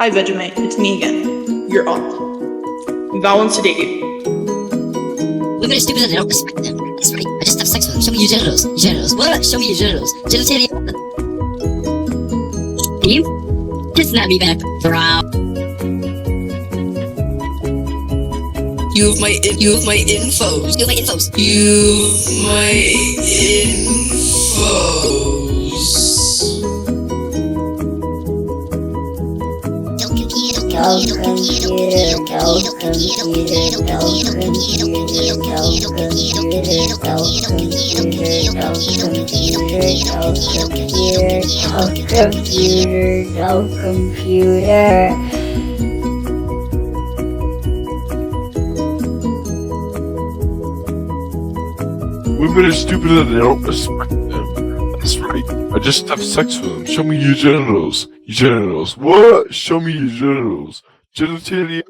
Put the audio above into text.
Hi Vegemite, it's me again, your aunt. We vow on sedate you. Women are stupid and I don't respect them. That's right. I just have sex with them. Show me your genitals. Your genitals. What? Show me your genitals. Genitalia. Steve? Just not me back, bro. You have my infos. You have my infos. Computer. Women are stupid and I don't respect them. That's right. I just have sex with them. Show me your genitals. Your genitals. What? Show me your genitals. Genitalia.